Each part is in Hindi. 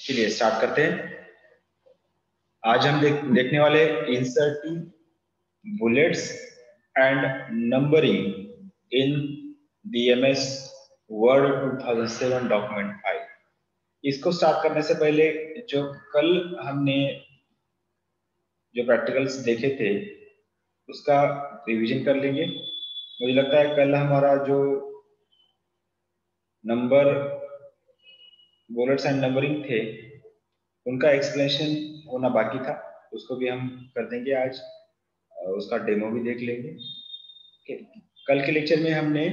चलिए स्टार्ट करते हैं। आज हम देखने वाले inserting bullets and numbering in DMS word 2007 document file. इसको स्टार्ट करने से पहले जो कल हमने जो प्रैक्टिकल्स देखे थे उसका रिवीजन कर लेंगे। मुझे लगता है कल हमारा जो नंबर बुलेट्स एंड नंबरिंग थे उनका एक्सप्लेनेशन होना बाकी था, उसको भी हम कर देंगे आज। उसका डेमो भी देख लेंगे। कल के लेक्चर में हमने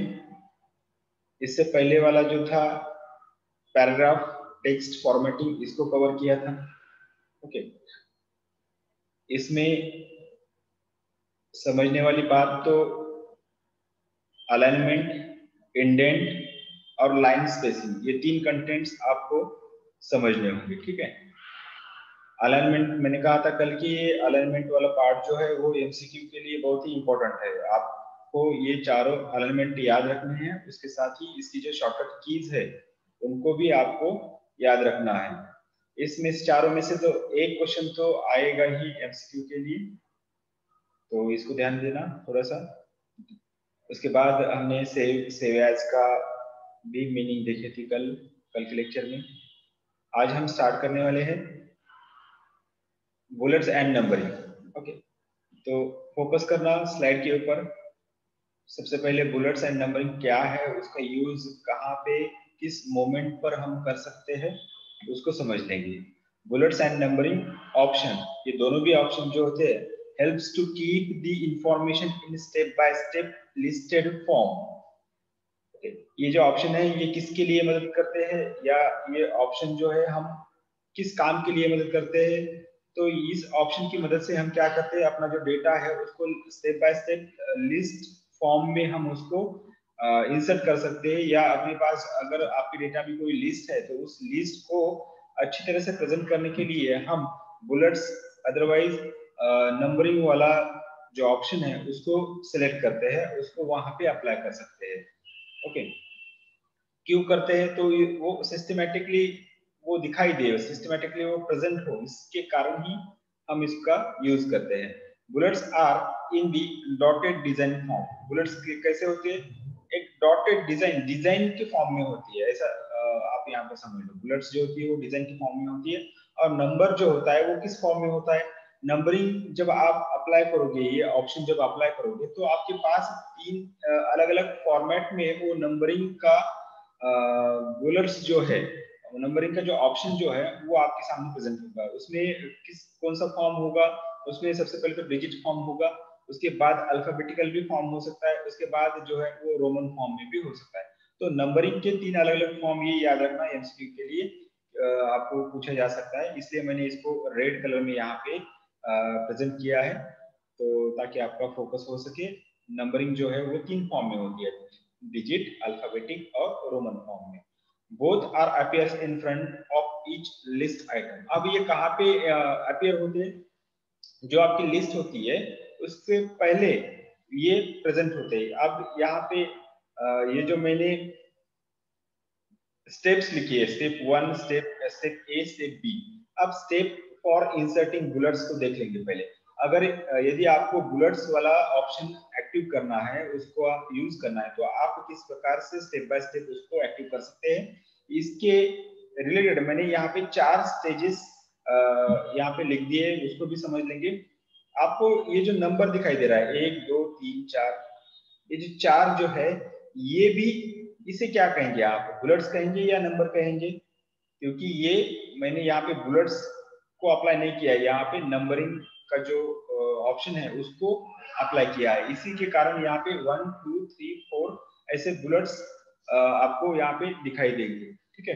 इससे पहले वाला जो था पैराग्राफ टेक्स्ट फॉर्मेटिंग, इसको कवर किया था। ओके, इसमें समझने वाली बात तो अलाइनमेंट, इंडेंट और लाइन स्पेसिंग, ये तीन कंटेंट्स आपको समझने होंगे। ठीक है, अलाइनमेंट मैंने कहा था कल की, ये अलाइनमेंट वाला पार्ट जो है वो MCQ के लिए बहुत ही इंपॉर्टेंट है। आपको ये चारों अलाइनमेंट याद रखने हैं, उसके साथ ही इसकी जो शॉर्टकट कीज है उनको भी आपको याद रखना है। इसमें चारों में से तो एक क्वेश्चन तो आएगा ही MCQ के लिए, तो इसको ध्यान देना थोड़ा सा। उसके बाद हमने सेव एज का भी मीनिंग देखी थी कल के लेक्चर में। आज हम स्टार्ट करने वाले हैं बुलेट्स एंड नंबरिंग। ओके, तो फोकस करना स्लाइड के ऊपर। सबसे पहले बुलेट्स एंड नंबरिंग क्या है, उसका यूज कहाँ पे किस मोमेंट पर हम कर सकते हैं उसको समझ लेंगे। बुलेट्स एंड नंबरिंग ऑप्शन, ये दोनों भी ऑप्शन जो होते हैं helps to keep the information in step by step listed form. ये जो ऑप्शन है ये किसके लिए मदद करते हैं, या ये ऑप्शन जो है हम किस काम के लिए मदद करते हैं। तो इस ऑप्शन की मदद से हम क्या करते हैं, अपना जो डेटा है उसको step by step list form में हम उसको इंसर्ट कर सकते हैं, या अपने पास अगर आपके डेटा में कोई लिस्ट है तो उस लिस्ट को अच्छी तरह से प्रेजेंट करने के लिए हम बुलेट्स अदरवाइज नंबरिंग वाला जो ऑप्शन है उसको सिलेक्ट करते हैं, उसको वहां पे अप्लाई कर सकते हैं। ओके, क्यों करते हैं, तो वो सिस्टमैटिकली वो दिखाई दे, सिस्टमैटिकली वो प्रेजेंट हो, इसके कारण ही हम इसका यूज करते हैं। Bullets are in the dotted design form. Bullets कैसे होते हैं, एक डॉटेड डिजाइन के फॉर्म में होती है, ऐसा आप यहाँ पे समझ लो। बुलेट्स जो होती है वो डिजाइन के फॉर्म में होती है, और नंबर जो होता है वो किस फॉर्म में होता है। नंबरिंग जब आप अप्लाई करोगे, ये ऑप्शन जब अप्लाई करोगे तो आपके पास तीन अलग अलग फॉर्मेट में वो नंबरिंग का बुलेट्स जो है, नंबरिंग का जो ऑप्शन जो है वो आपके सामने प्रेजेंट होगा। उसमें कौन सा फॉर्म होगा, उसमें सबसे पहले तो डिजिट फॉर्म होगा, उसके बाद अल्फाबेटिकल भी फॉर्म हो सकता है, उसके बाद जो है वो रोमन फॉर्म में भी हो सकता है। तो नंबरिंग के तीन अलग अलग फॉर्म, ये याद रखना MCQ के लिए आपको पूछा जा सकता है, इसलिए मैंने इसको रेड कलर में यहाँ पे प्रेजेंट किया है, तो ताकि आपका फोकस हो सके। नंबरिंग जो है वो तीन फॉर्म में होती है, डिजिट, अल्फाबेटिक और रोमन फॉर्म में। Both are appears in front of each list item. अब ये कहाँ पे अपीयर होते हैं, जो आपकी लिस्ट होती है उससे पहले ये प्रेजेंट होते हैं। अब यहाँ पे ये जो मैंने स्टेप्स लिखी है, step 1, step A, step B। अब स्टेप फॉर इंसर्टिंग बुलेट्स को देख लेंगे पहले। अगर यदि आपको बुलेट्स वाला ऑप्शन एक्टिव करना है, उसको आप यूज करना है, तो आप किस प्रकार से स्टेप बाय स्टेप उसको एक्टिव कर सकते हैं, इसके रिलेटेड मैंने यहाँ पे 4 स्टेजेस यहाँ पे लिख दिए, उसको भी समझ लेंगे। आपको ये जो नंबर दिखाई दे रहा है 1 2 3 4, ये जो 4 जो है ये भी, इसे क्या कहेंगे आप, बुलेट्स कहेंगे या नंबर कहेंगे, क्योंकि ये मैंने यहाँ पे बुलेट्स को अप्लाई नहीं किया है, यहाँ पे नंबरिंग का जो ऑप्शन है उसको अप्लाई किया है, इसी के कारण यहाँ पे 1 2 3 4 ऐसे बुलेट्स आपको यहाँ पे दिखाई देंगे। ठीक है,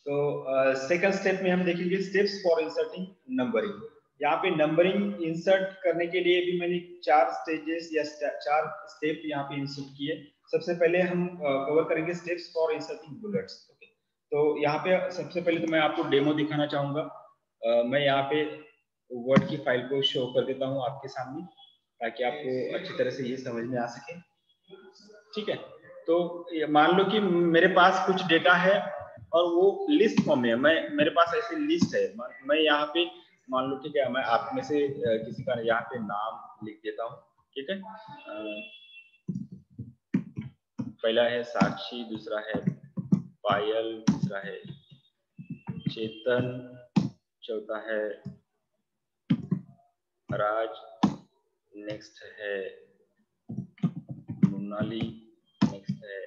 तो सेकंड स्टेप में हम देखेंगे स्टेप्स फॉर इंसर्टिंग नंबरिंग। यहाँ पे नंबरिंग इंसर्ट करने के लिए भी मैंने 4 स्टेजेस या 4 स्टेप यहाँ पे इंसर्ट किए। सबसे पहले हम कवर करेंगे steps for inserting bullets. Okay, तो यहाँ पे सबसे पहले तो मैं आपको डेमो दिखाना चाहूंगा। मैं यहाँ पे वर्ड की फाइल को शो कर देता हूँ आपके सामने, ताकि आपको अच्छी तरह से ये समझ में आ सके। ठीक है, तो मान लो कि मेरे पास कुछ डेटा है और वो लिस्ट फॉर्म में है। मेरे पास ऐसी लिस्ट है, मैं यहाँ पे मान लो, ठीक है, मैं आप में से किसी का यहाँ पे नाम लिख देता हूँ, ठीक है। पहला है साक्षी, दूसरा है पायल, तीसरा है चेतन, चौथा है राज, नेक्स्ट है मोनाली, नेक्स्ट है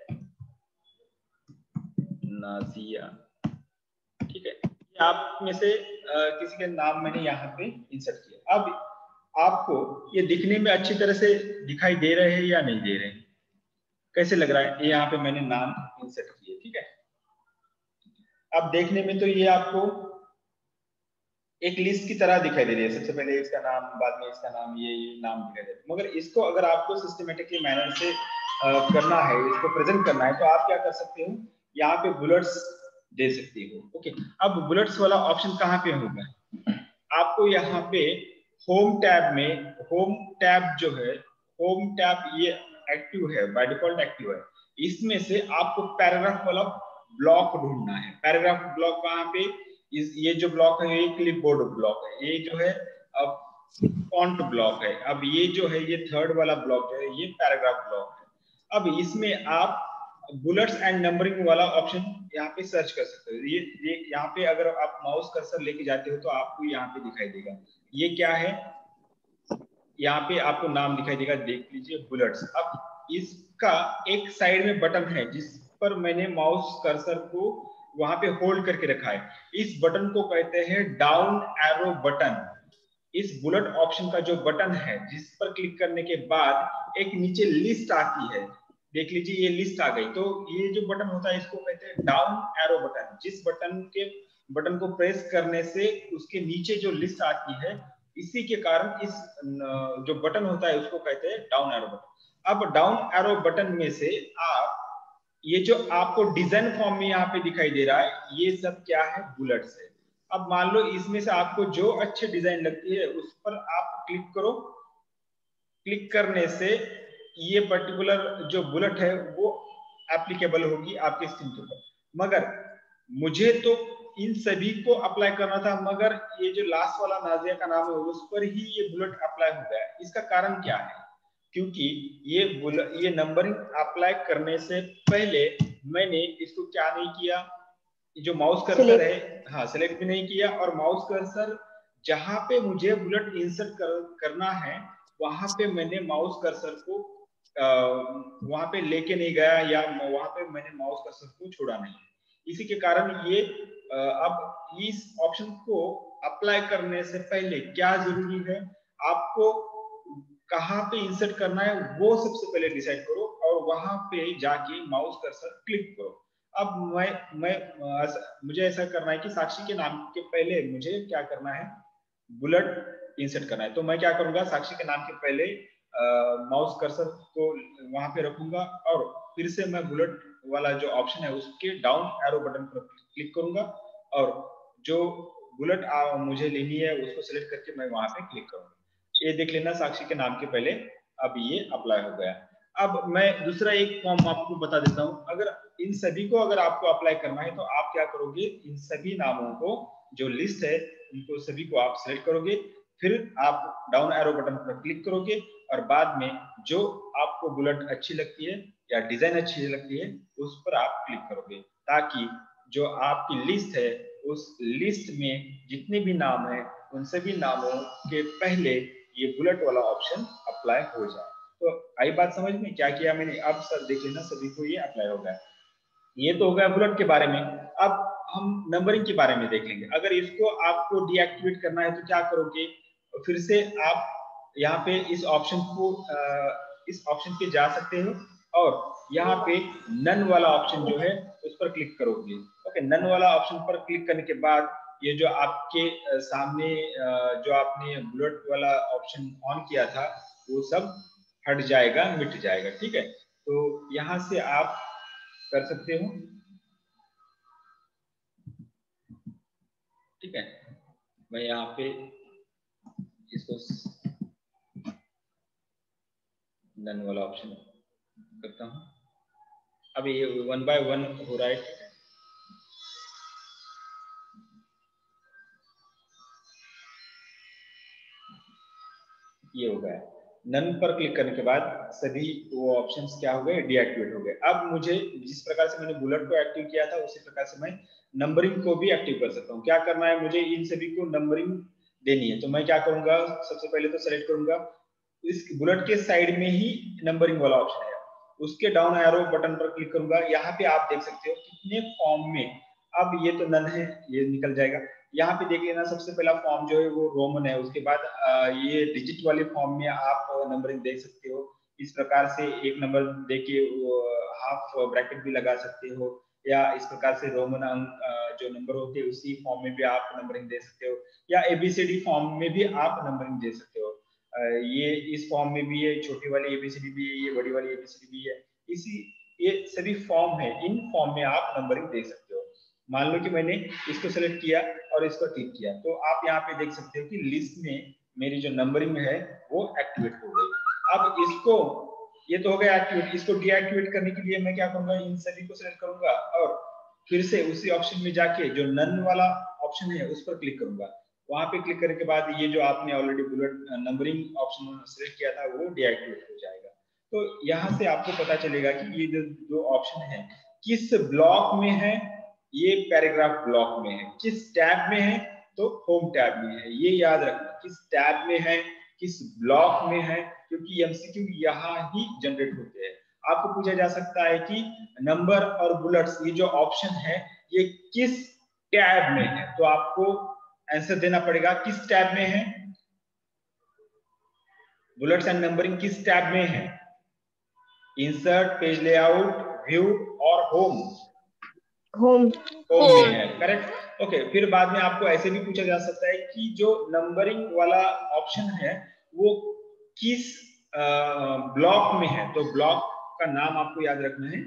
नाजिया, ठीक है। आप में से किसी के नाम मैंने यहाँ पे इंसर्ट किया। अब आपको ये दिखने में अच्छी तरह से दिखाई दे रहे हैं या नहीं दे रहे हैं, कैसे लग रहा है? ये यहाँ पे मैंने नाम इंसर्ट किए, ठीक है। अब देखने में तो ये आपको एक लिस्ट की तरह दिखाई दे रही है, सबसे पहले इसका नाम, बाद में इसका नाम, ये नाम दिखाई दे रहा है। मगर इसको अगर आपको सिस्टमेटिकली मैनर से करना है, इसको प्रेजेंट करना है, तो आप क्या कर सकते हो, यहाँ पे बुलेट्स दे सकते हो। ओके, अब बुलेट्स वाला ऑप्शन कहाँ पे होगा? आपको यहाँ पे होम टैब में, होम टैब जो है, होम टैब ये एक्टिव है, बाय डिफॉल्ट एक्टिव है। इसमें से आपको पैराग्राफ वाला ब्लॉक ढूंढना है। पैराग्राफ ब्लॉक कहाँ पे? ये जो ब्लॉक है ये क्लिपबोर्ड ब्लॉक है, ये जो है अब फॉन्ट ब्लॉक है। अब ये जो है ये थर्ड वाला ब्लॉक जो है ये पैराग्राफ ब्लॉक है। अब इसमें आप बुलेट्स एंड नंबरिंग वाला ऑप्शन यहाँ पे सर्च कर सकते हो। ये यहाँ पे अगर आप माउस कर्सर लेके जाते हो तो आपको यहाँ पे दिखाई देगा। ये क्या है? यहाँ पे आपको नाम दिखाई देगा, देख लीजिए, बुलेट्स। अब इसका एक साइड में बटन है जिस पर मैंने माउस कर्सर को वहां पे होल्ड करके रखा है। इस बटन को कहते हैं डाउन एरो बटन। इस बुलेट ऑप्शन का जो बटन है, जिस पर क्लिक करने के बाद एक नीचे लिस्ट आती है, देख लीजिए ये लिस्ट आ गई। तो ये जो बटन होता है इसको कहते हैं डाउन एरो बटन। जिस बटन को प्रेस करने से उसके नीचे जो लिस्ट आती है, इसी के कारण इस जो बटन होता है उसको कहते हैं डाउन एरो बटन। अब डाउन एरो बटन में से आप ये जो आपको डिजाइन फॉर्म में यहाँ पे दिखाई दे रहा है, ये सब क्या है? बुलेट्स है। अब मान लो इसमें से आपको जो अच्छी डिजाइन लगती है उस पर आप क्लिक करो। क्लिक करने से ये पर्टिकुलर जो बुलेट है वो एप्लीकेबल होगी आपके स्क्रीन के ऊपर। मगर मुझे तो इन सभी को अप्लाई करना था, मगर ये जो लास्ट वाला नाजिया का नाम है उस पर ही ये बुलेट अप्लाई हो गया। इसका कारण क्या है? क्योंकि ये नंबरिंग अप्लाई करने से पहले मैंने इसको क्या नहीं किया, जो माउस कर्सर है, हाँ, सिलेक्ट भी नहीं किया। और माउस कर्सर जहां पे मुझे बुलेट इंसर्ट करना है वहां पे मैंने माउस कर्सर को वहां पे लेके नहीं गया, या वहां पे मैंने माउस कर्सर को छोड़ा नहीं। इसी के कारण ये अब इस ऑप्शन को अप्लाई करने से पहले क्या जरूरी है, आपको कहाँ पे इंसर्ट करना है वो सबसे पहले डिसाइड करो, और वहां पे जाके माउस कर्सर क्लिक करो। अब मैं मुझे ऐसा करना है कि साक्षी के नाम के पहले मुझे क्या करना है, बुलेट इंसर्ट करना है। तो मैं क्या करूंगा, साक्षी के नाम के पहले माउस कर्सर को वहां पे रखूंगा, और फिर से मैं बुलेट वाला जो ऑप्शन है उसके डाउन एरो बटन पर क्लिक करूंगा, और जो बुलेट मुझे लेनी है उसको सिलेक्ट करके मैं वहां पे क्लिक करूंगा। ये देख लेना, साक्षी के नाम के पहले अब ये अप्लाई हो गया। अब मैं दूसरा एक फॉर्म आपको बता देता हूँ। अगर इन सभी को अगर आपको अप्लाई करना है तो आप क्या करोगे, इन सभी नामों को जो लिस्ट है उनको सभी को आप सिलेक्ट करोगे, फिर आप डाउन एरो बटन पर क्लिक करोगे, और बाद में जो आपको बुलेट अच्छी लगती है या डिजाइन अच्छी लगती है उस पर आप क्लिक करोगे, ताकि जो आपकी लिस्ट है उस लिस्ट में जितने भी नाम है उन सभी नामों के पहले ये बुलेट वाला ऑप्शन अप्लाई हो जाए। तो आई बात समझ में क्या किया मैंने? अब सर देख लेना, सभी को ये अप्लाई हो गया। ये तो हो गया बुलेट के बारे में। अब हम नंबरिंग के बारे में देखेंगे। अगर इसको आपको डीएक्टिवेट करना है तो क्या करोगे, फिर से आप यहाँ पे इस ऑप्शन पे जा सकते हो, और यहाँ पे नन वाला ऑप्शन जो है उस पर क्लिक करोगे। ओके, नन वाला ऑप्शन पर क्लिक करने के बाद ये जो आपके सामने जो आपने बुलेट वाला ऑप्शन ऑन किया था वो सब हट जाएगा, मिट जाएगा। ठीक है, तो यहाँ से आप कर सकते हो। ठीक है, मैं यहाँ पे इसको नन वाला ऑप्शन करता हूँ। अब ये 1 बाय 1 हो रहा है। ठीक है, ये हो गया। नन पर क्लिक करने के बाद सभी वो ऑप्शंस क्या हो गए, डीएक्टिवेट हो गए। अब मुझे जिस प्रकार से मैंने बुलेट को एक्टिव किया था उसी प्रकार से मैं नंबरिंग को भी एक्टिव कर सकता हूँ। क्या करना है, मुझे इन सभी को नंबरिंग देनी है। तो मैं क्या करूंगा, सबसे पहले तो सेलेक्ट करूंगा, इस बुलेट के साइड में ही नंबरिंग वाला ऑप्शन है, उसके डाउन एरो बटन पर क्लिक करूंगा। यहाँ पे आप देख सकते हो कितने फॉर्म में, अब ये तो नन है, ये निकल जाएगा। यहाँ पे देख लेना, सबसे पहला फॉर्म जो है वो रोमन है, उसके बाद ये डिजिट वाले फॉर्म में आप नंबरिंग देख सकते हो। इस प्रकार से एक नंबर देके हाफ ब्रैकेट भी लगा सकते हो, या इस प्रकार से रोमन अंक जो नंबर होते हैं उसी फॉर्म में भी आप नंबरिंग दे सकते हो, या एबीसीडी फॉर्म में भी आप नंबरिंग दे सकते हो। ये इस फॉर्म में भी है, छोटी वाली एबीसीडी भी है, ये बड़ी वाली एबीसीडी भी है, इसी ये सभी फॉर्म है, इन फॉर्म में आप नंबरिंग दे सकते हो। मान लो कि मैंने इसको सेलेक्ट किया और इस पर क्लिक किया, तो आप यहाँ पे देख सकते हो कि लिस्ट में मेरी जो नंबरिंग है वो एक्टिवेट हो गई। अब इसको, ये तो हो गया एक्टिवेट, इसको डीएक्टिवेट करने के लिए मैं क्या करूंगा, इन सभी को सेलेक्ट करूंगा और फिर से उसी ऑप्शन में जाके जो नन वाला ऑप्शन है उस पर क्लिक करूंगा। वहां पे क्लिक करने के बाद ये जो आपने already bullet numbering option select किया था वो डीएक्टिवेट हो जाएगा। तो यहाँ से आपको पता चलेगा कि ये जो ऑप्शन है किस ब्लॉक में है, ये पैराग्राफ ब्लॉक में है, किस टैब में है, तो होम टैब में है। ये याद रखना, किस टैब में है, किस ब्लॉक में है, क्योंकि एमसीक्यू यहाँ ही जनरेट होते हैं। आपको पूछा जा सकता है कि नंबर और बुलेट्स, ये जो ऑप्शन है ये किस टैब में है, तो आपको आंसर देना पड़ेगा किस टैब में है। बुलेट्स एंड नंबरिंग किस टैब में है, इंसर्ट, पेज लेआउट, व्यू और होम। होम। होम में है, करेक्ट। ओके, फिर बाद में आपको ऐसे भी पूछा जा सकता है कि जो नंबरिंग वाला ऑप्शन है वो किस ब्लॉक में है, तो ब्लॉक का नाम आपको याद रखना है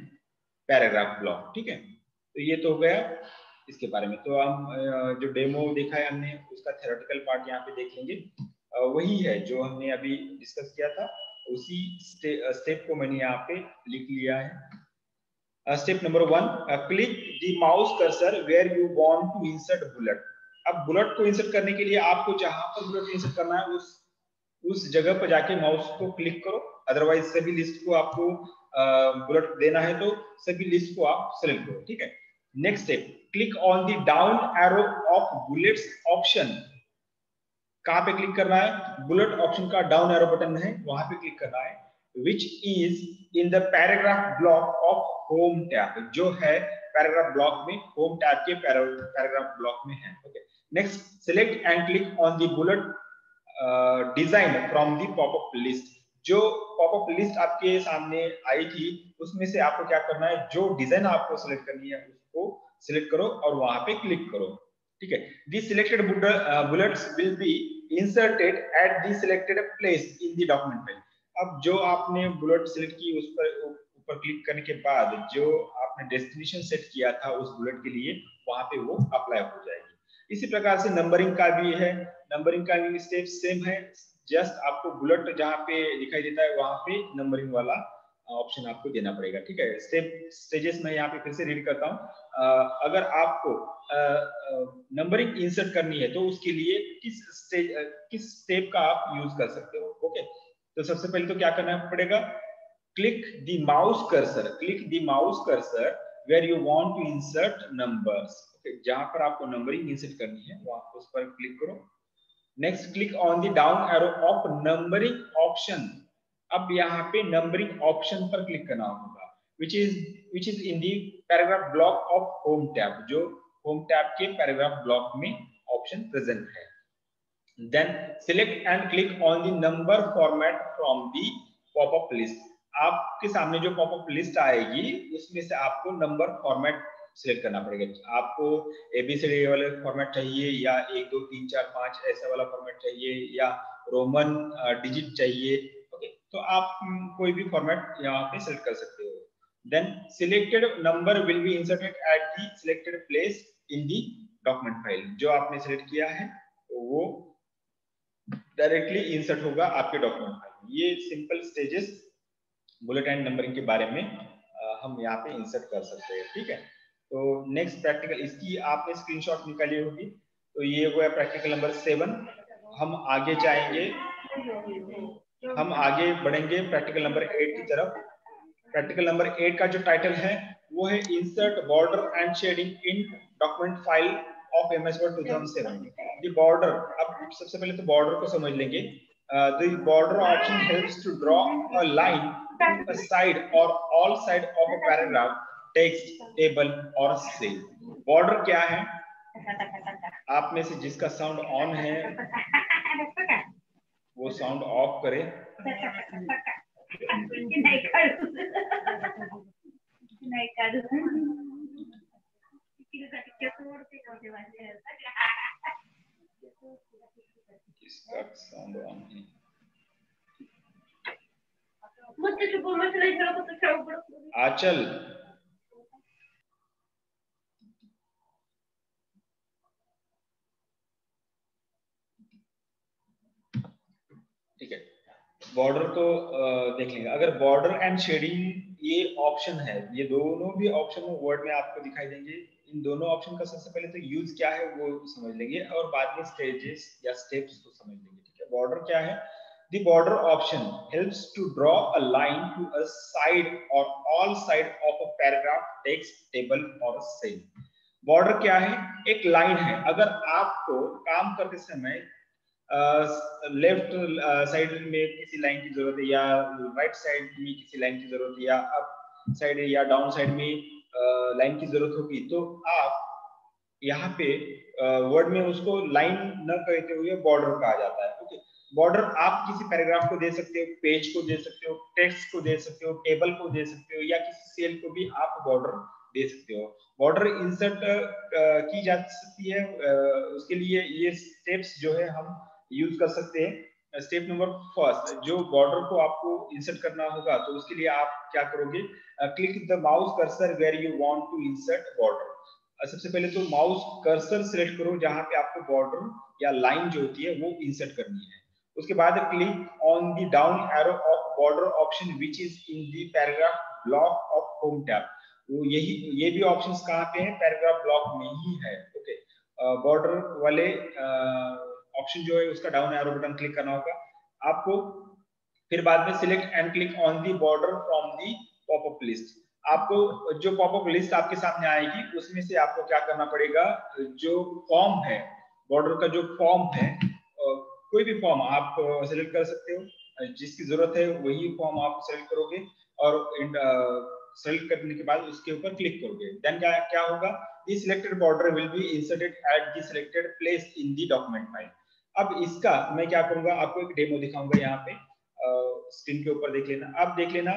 पैराग्राफ ब्लॉक, ठीक है। तो ये तो हो गया इसके बारे में। तो हम जो डेमो देखा है हमने उसका थ्योरेटिकल पार्ट यहाँ पे देख लेंगे। वही है जो हमने अभी डिस्कस किया था, उसी स्टेप को मैंने यहाँ पे लिख लिया है। Step number 1, click the mouse cursor where you want to insert bullet. अब बुलेट को इंसर्ट करने के लिए आपको जहां पर बुलेट इंसर्ट करना है उस जगह पर जाके माउस को क्लिक करो, अदरवाइज सभी लिस्ट को आपको बुलेट देना है तो सभी लिस्ट को आप सेलेक्ट करो, ठीक है। Next step, click on the down arrow of bullets option. कहां पे क्लिक करना है, बुलेट ऑप्शन का डाउन एरो बटन है वहां पे क्लिक करना है, which is in the paragraph block of home tab, जो है पैराग्राफ ब्लॉक में, होम टैब के पैराग्राफ ब्लॉक में है। Okay, next, select and click on the bullet design from the popup list. जो पॉपअप लिस्ट आपके सामने आई थी उसमें से आपको क्या करना है, जो डिजाइन आपको सिलेक्ट करनी है उसको सिलेक्ट करो और वहां पे क्लिक करो, ठीक है। The selected bullets will be inserted at the selected place in the document file. अब जो आपने बुलेट सिलेक्ट की उस पर ऊपर क्लिक करने के बाद जो आपने डेस्टिनेशन सेट किया था उस बुलेट के लिए वहां पे वो अप्लाई हो जाएगी। इसी प्रकार से नंबरिंग का भी है, नंबरिंग का भी स्टेप सेम है, जस्ट आपको बुलेट जहाँ पे दिखाई देता है वहां पे नंबरिंग वाला ऑप्शन आपको देना पड़ेगा, ठीक है। स्टेजेस में यहाँ पे फिर से रीड करता हूँ। अगर आपको नंबरिंग इंसर्ट करनी है तो उसके लिए किस स्टेप का आप यूज कर सकते हो। ओके, तो सबसे पहले तो क्या करना पड़ेगा, click the mouse cursor, click the mouse cursor where you want to insert numbers. Okay, जहां पर आपको नंबरिंग इंसर्ट करनी है वहां उस पर क्लिक करो। Next, click on the down arrow of numbering option. अब यहाँ पे नंबरिंग ऑप्शन पर क्लिक करना होगा, which is in the paragraph block of home tab, जो होम टैब के पैराग्राफ ब्लॉक में ऑप्शन प्रेजेंट है। Then select and click on the number format from the pop-up list. आपके सामने जो पॉपअप लिस्ट आएगी उसमें से आपको नंबर फॉर्मेट सिलेक्ट करना पड़ेगा। आपको एबीसीडी वाले फॉर्मेट चाहिए या 1 2 3 4 5 ऐसा वाला फॉर्मेट चाहिए या रोमन डिजिट चाहिए। ओके, तो आप कोई भी फॉर्मेट यहाँ पे सिलेक्ट कर सकते हो। Then selected number will be inserted at the selected place in the document file. जो आपने सिलेक्ट किया है वो डायरेक्टली इंसर्ट होगा आपके डॉक्यूमेंट फाइल में। ये simple stages bullet and numbering के बारे में हम यहाँ पे इंसर्ट कर सकते हैं, ठीक है। तो नेक्स्ट प्रैक्टिकल, इसकी आपने स्क्रीनशॉट निकाली होगी। तो ये हुआ प्रैक्टिकल नंबर 7। हम आगे जाएंगे हम आगे बढ़ेंगे प्रैक्टिकल नंबर 8 की तरफ। प्रैक्टिकल नंबर 8 का जो टाइटल है वो है insert border and shading in document file of MS Word 2007। The border, अब सबसे पहले तो बॉर्डर को समझ लेंगे। The border option helps to draw a line to a side और all side of a paragraph, text, table और सेल। बॉर्डर क्या है? आप में से जिसका साउंड ऑन है वो साउंड ऑफ करे। किसका साउंड ऑन है? आचल, ठीक है। बॉर्डर को देख लेंगे। अगर बॉर्डर एंड शेडिंग ये ऑप्शन है, ये दोनों भी ऑप्शन वर्ड में आपको दिखाई देंगे। इन दोनों ऑप्शन का सबसे पहले तो यूज क्या है वो समझ लेंगे और बाद में स्टेजेस या स्टेप्स को समझ लेंगे। ठीक है, बॉर्डर क्या है? The border option helps to draw a line to a side or all side of a paragraph, text, table or cell. Border क्या है? एक लाइन है। अगर आपको काम करते समय लेफ्ट साइड में किसी लाइन की जरूरत है या राइट साइड में किसी लाइन की जरूरत है या अप साइड या डाउन साइड में लाइन की जरूरत होगी, तो आप यहाँ पे वर्ड में उसको लाइन न कहते हुए बॉर्डर कहा जाता है। ओके, बॉर्डर आप किसी पैराग्राफ को दे सकते हो, पेज को दे सकते हो, टेक्स्ट को दे सकते हो, टेबल को दे सकते हो या किसी सेल को भी आप बॉर्डर दे सकते हो। बॉर्डर इंसर्ट की जा सकती है, उसके लिए ये स्टेप्स जो है हम यूज कर सकते हैं। स्टेप नंबर फर्स्ट, जो बॉर्डर को आपको इंसर्ट करना होगा तो उसके लिए आप क्या करोगे? Click the mouse cursor where you want to insert border. सबसे पहले तो माउस कर्सर सिलेक्ट करो जहां पे आपको बॉर्डर या लाइन जो होती है वो इंसर्ट करनी है। उसके बाद click on the down arrow of border option which is in the paragraph block of home tab. वो ये भी ऑप्शंस कहाँ पे हैं? पैराग्राफ ब्लॉक में ही है। ओके, बॉर्डर वाले ऑप्शन जो है उसका डाउन एरो बटन क्लिक करना होगा आपको। फिर बाद में select and click on the border from the popup list. आपको जो पॉपअप लिस्ट आपके सामने आएगी उसमें से आपको क्या करना पड़ेगा? जो फॉर्म है, बॉर्डर का जो फॉर्म है, कोई भी फॉर्म आप सिलेक्ट कर सकते हो, जिसकी जरूरत है वही फॉर्म आप सिलेक्ट करोगे और सेलेक्ट करने के बाद उसके ऊपर क्लिक करोगे। देन क्या क्या होगा? The selected border will be inserted at the selected place in the document file. अब इसका मैं क्या करूंगा, आपको एक डेमो दिखाऊंगा। यहाँ पे स्क्रीन के ऊपर देख लेना, आप देख लेना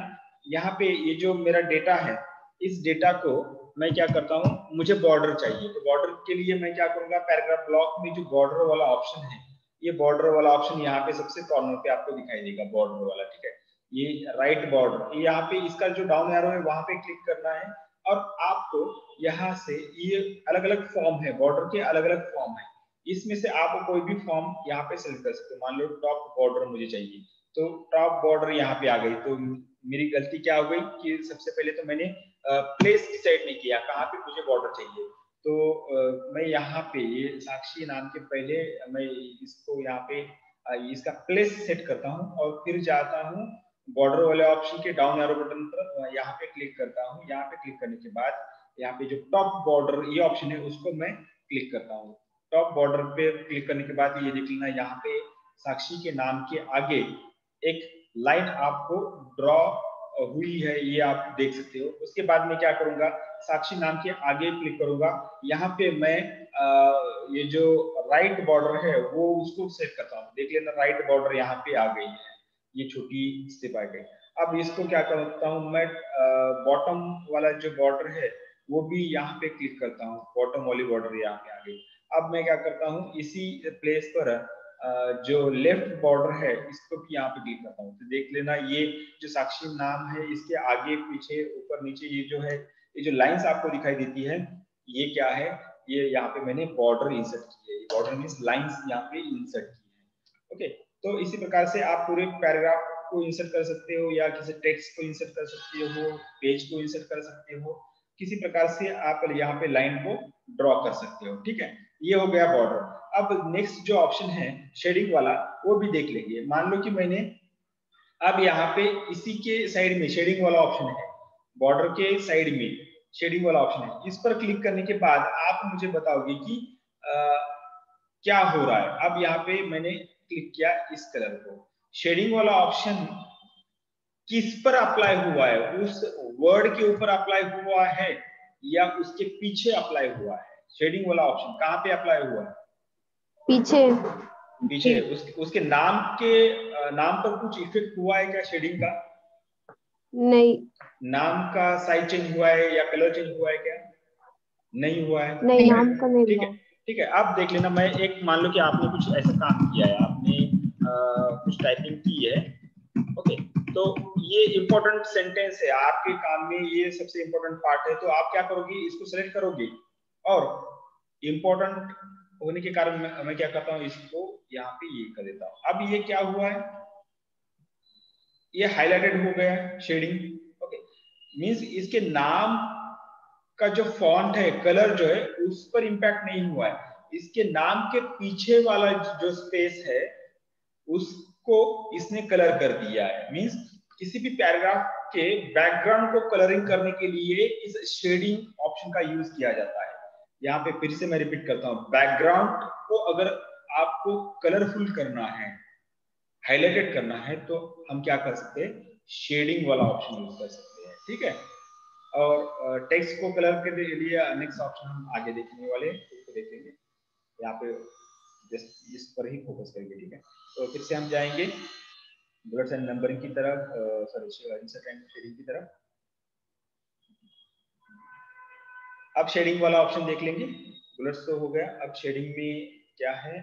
यहाँ पे ये जो मेरा डेटा है, इस डेटा को मैं क्या करता हूँ, मुझे बॉर्डर चाहिए तो बॉर्डर के लिए मैं क्या करूंगा, पैराग्राफ ब्लॉक में जो बॉर्डर वाला ऑप्शन है, ये बॉर्डर वाला ऑप्शन यहाँ पे सबसे कॉर्नर पे आपको दिखाई देगा, बॉर्डर वाला। ठीक है, ये राइट बॉर्डर, यहाँ पे इसका जो डाउन एरो है वहां पे क्लिक करना है और आपको यहाँ से ये अलग अलग फॉर्म है, बॉर्डर के अलग अलग फॉर्म है, इसमें से आप कोई भी फॉर्म यहाँ पे सेलेक्ट कर सकते हो। मान लो टॉप बॉर्डर मुझे चाहिए तो टॉप बॉर्डर यहाँ पे आ गई। तो मेरी गलती क्या हो गई कि सबसे पहले तो मैंने प्लेस डिसाइड नहीं किया कहाँ पे मुझे बॉर्डर चाहिए। तो मैं यहाँ पे ये साक्षी नाम के पहले मैं इसको यहाँ पे इसका प्लेस सेट करता हूँ और फिर जाता हूँ बॉर्डर वाले ऑप्शन के डाउन एरो बटन पर, यहाँ पे क्लिक करता हूँ। यहाँ पे क्लिक करने के बाद यहाँ पे जो टॉप बॉर्डर ये ऑप्शन है उसको मैं क्लिक करता हूँ। टॉप बॉर्डर पे क्लिक करने के बाद ये देख लेना, यहाँ पे साक्षी के नाम के आगे एक लाइन आपको ड्रॉ हुई है, ये आप देख सकते हो। उसके बाद मैं क्या करूंगा, साक्षी नाम के आगे क्लिक करूंगा। यहाँ पे मैं ये जो राइट बॉर्डर है वो उसको सेट करता हूँ। देख लेना राइट बॉर्डर यहाँ पे आ गई है, ये छोटी स्टेप आ गई। अब इसको क्या करता हूँ मैं, बॉटम वाला जो बॉर्डर है वो भी यहाँ पे क्लिक करता हूँ, बॉटम वाली बॉर्डर यहाँ पे आ गई। अब मैं क्या करता हूँ, इसी प्लेस पर जो लेफ्ट बॉर्डर है इसको भी यहाँ पे क्लिक करता हूँ। तो देख लेना ये जो साक्षी नाम है इसके आगे पीछे ऊपर नीचे ये जो है, ये जो लाइंस आपको दिखाई देती है ये क्या है, ये यहाँ पे मैंने बॉर्डर इंसर्ट की है। बॉर्डर मींस लाइंस यहाँ पे इंसर्ट की है। ओके, तो इसी प्रकार से आप पूरे पैराग्राफ को इंसर्ट कर सकते हो या किसी टेक्स्ट को इंसर्ट कर सकते हो, पेज को इंसर्ट कर सकते हो, किसी प्रकार से आप यहाँ पे लाइन को ड्रॉ कर सकते हो। ठीक है, ये हो गया बॉर्डर। अब नेक्स्ट जो ऑप्शन है शेडिंग वाला वो भी देख लेंगे। मान लो कि मैंने अब यहाँ पे इसी के साइड में शेडिंग वाला ऑप्शन है, बॉर्डर के साइड में शेडिंग वाला ऑप्शन है। इस पर क्लिक करने के बाद आप मुझे बताओगे कि क्या हो रहा है। अब यहाँ पे मैंने क्लिक किया इस कलर को, शेडिंग वाला ऑप्शन किस पर अप्लाई हुआ है, उस वर्ड के ऊपर अप्लाई हुआ है या उसके पीछे अप्लाई हुआ है? शेडिंग वाला ऑप्शन कहाँ पे अप्लाई हुआ है? पीछे। पीछे। उसके नाम के नाम पर कुछ इफेक्ट हुआ है क्या शेडिंग का? नहीं। नाम का साइज चेंज हुआ है या कलर चेंज हुआ है क्या? नहीं हुआ है। नहीं, नाम का नहीं ठीक हुआ। है, ठीक है। अब देख लेना, मैं एक मान लो कि आपने कुछ ऐसा काम किया है, आपने कुछ टाइपिंग की है, ओके, तो ये इंपॉर्टेंट सेंटेंस है आपके काम में, ये सबसे इंपॉर्टेंट पार्ट है। तो आप क्या करोगे, इसको सेलेक्ट करोगे और इंपॉर्टेंट होने के कारण मैं क्या करता हूँ, इसको यहाँ पे ये कर देता हूँ। अब ये क्या हुआ है, ये हाईलाइटेड हो गया है शेडिंग, ओके। मींस इसके नाम का जो फॉन्ट है, कलर जो है, उस पर इंपैक्ट नहीं हुआ है। इसके नाम के पीछे वाला जो स्पेस है उसको इसने कलर कर दिया है। मींस किसी भी पैराग्राफ के बैकग्राउंड को कलरिंग करने के लिए इस शेडिंग ऑप्शन का यूज किया जाता है। यहाँ पे फिर से मैं रिपीट करता हूँ, बैकग्राउंड को अगर आपको कलरफुल करना है, हाईलाइटेड करना है, तो हम क्या कर सकते हैं, शेडिंग वाला ऑप्शन यूज कर सकते हैं, ठीक है। और टेक्स्ट को कलर के लिए नेक्स्ट ऑप्शन हम आगे देखने वाले उसको देखेंगे, यहाँ पे जस्ट इस पर ही फोकस करेंगे, ठीक है। तो फिर से हम जाएंगे बुलेट्स एंड नंबरिंग की तरफ, सॉरी इंसर्ट एंड शेडिंग की तरफ। अब शेडिंग वाला ऑप्शन देख लेंगे, बुलेट्स तो हो गया, अब शेडिंग में क्या है,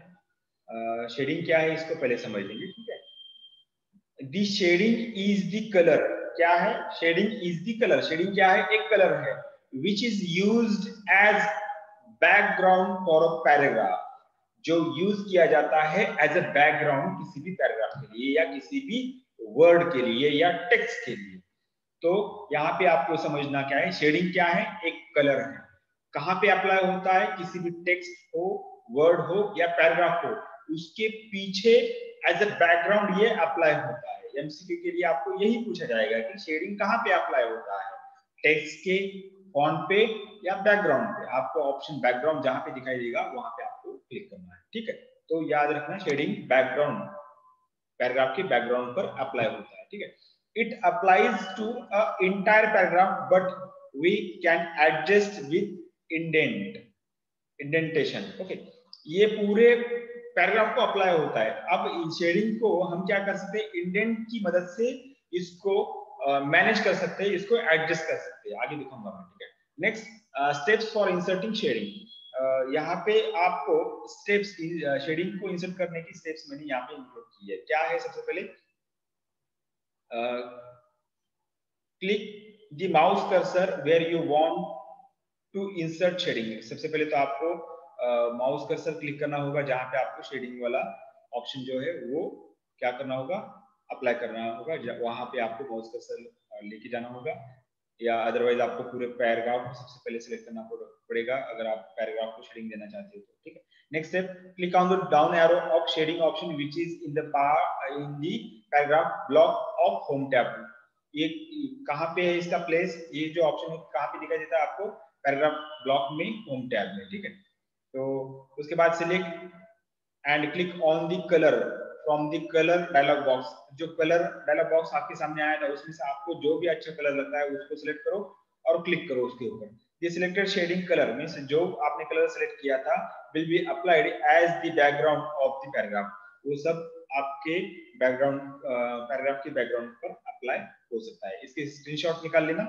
शेडिंग क्या है इसको पहले समझ लेंगे, ठीक है। The shading is the colour, क्या है, shading is the colour, shading क्या है, एक कलर है, which is used as background for a paragraph, जो यूज किया जाता है एज अ बैकग्राउंड किसी भी पैराग्राफ के लिए या किसी भी वर्ड के लिए या टेक्स्ट के लिए। तो यहाँ पे आपको समझना क्या है, शेडिंग क्या है, एक कलर है, कहाँ पे अप्लाई होता है, किसी भी टेक्स्ट हो, वर्ड हो या पैराग्राफ हो, उसके पीछे एज अ बैकग्राउंड ये अप्लाई होता है। एमसीक्यू के लिए आपको यही पूछा जाएगा कि शेडिंग कहाँ पे अप्लाई होता है, टेक्स्ट के फॉन्ट पे या बैकग्राउंड पे। आपको ऑप्शन बैकग्राउंड जहां पे दिखाई देगा वहां पे आपको क्लिक करना है, ठीक है। तो याद रखना, शेडिंग बैकग्राउंड, पैराग्राफ के बैकग्राउंड पर अप्लाई होता है, ठीक है। It applies to a entire paragraph but we can adjust with indentation, okay. ये पूरे पैराग्राफ को अप्लाई होता है। अब शेडिंग को हम क्या कर सकते हैं, इंडेंट की मदद से इसको मैनेज कर सकते हैं, इसको एडजस्ट कर सकते हैं, आगे दिखाऊंगा मैं, ठीक है। Next steps for inserting shading, यहाँ पे आपको स्टेप्स, शेडिंग को इंसर्ट करने की स्टेप्स मैंने यहाँ पे इंक्लूड की है। क्या है, सबसे पहले click the mouse cursor where you want to insert shading. सबसे पहले तो आपको माउस कर्सर क्लिक करना होगा जहां पे आपको शेडिंग वाला ऑप्शन जो है वो क्या करना होगा, अप्लाई करना होगा, वहां पे आपको माउस कर्सर लेके जाना होगा, या अदरवाइज आपको पूरे पैराग्राफ को सबसे पहले सिलेक्ट करना पड़ेगा अगर आप पैराग्राफ को शेडिंग देना चाहते हो तो, ठीक है। Next step, click on the down arrow of shading option which is in the paragraph block of home tab. ये कहाँ पे है इसका प्लेस, ये जो ऑप्शन है कहाँ पे दिखाई देता है आपको, पैराग्राफ ब्लॉक में, होम टैब में, ठीक है। तो उसके बाद select and click on the colour from the colour dialog box. जो कलर डायलॉग बॉक्स आपके सामने आया था उसमें से आपको जो भी अच्छा कलर लगता है उसको सिलेक्ट करो और क्लिक करो उसके ऊपर। ये सिलेक्टेड शेडिंग कलर मींस जो आपने कलर सिलेक्ट किया था will be applied as the background of the paragraph. वो सब आपके बैकग्राउंड पैराग्राफ के बैकग्राउंड पर अप्लाई हो सकता है। इसके स्क्रीनशॉट निकाल लेना,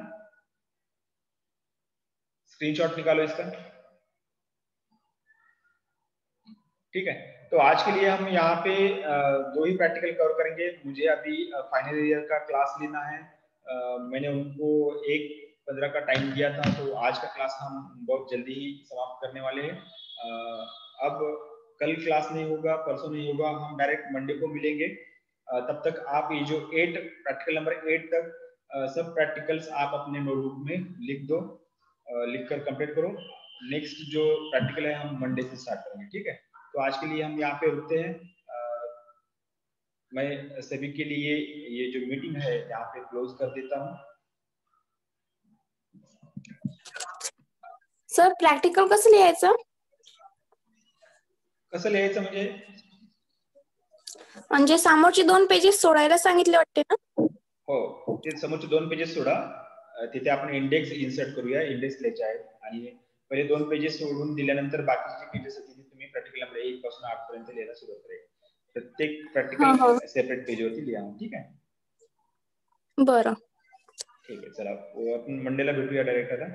स्क्रीनशॉट निकालो इसका, ठीक है। तो आज के लिए हम यहाँ पे दो ही प्रैक्टिकल कवर करेंगे। मुझे अभी फाइनल ईयर का क्लास लेना है, मैंने उनको 1:15 का टाइम दिया था, तो आज का क्लास हम बहुत जल्दी ही समाप्त करने वाले हैं। अब कल क्लास नहीं होगा, परसों नहीं होगा, हम डायरेक्ट मंडे को मिलेंगे। तब तक आप ये जो 8 प्रैक्टिकल नंबर 8 तक सब प्रैक्टिकल्स आप अपने नोटबुक में लिख दो, लिख कर कंप्लीट करो। नेक्स्ट जो प्रैक्टिकल है हम मंडे से स्टार्ट करेंगे, ठीक है। तो तो आज के लिए हम यहाँ पे रुकते हैं। मैं सभी के लिए ये जो मीटिंग है यहाँ पे क्लोज कर देता हूँ। सर प्रॅक्टिकल कसं लिहायचं? कसं लिहायचं म्हणजे समोरचे 2 पेजेस सोडायला सांगितले वाटते ना? हो, ते समोरचे 2 पेजेस सोडा, तिथे आपण इंडेक्स इन्सर्ट करूया, इंडेक्स लिहायचे आहेत आणि पहिले 2 पेजेस सोडून दिल्यानंतर बाकीचे जे पेजेस आहेत तुम्ही प्रॅक्टिकल 1 पासून 8 पर्यंत लिहायला सुरुवात करायची. प्रत्येक प्रॅक्टिकल सेपरेट पेजवरती लिहा, ठीक आहे? बरं. ठीक आहे, चला आपण मंडेला भेटूया डायरेक्ट आता.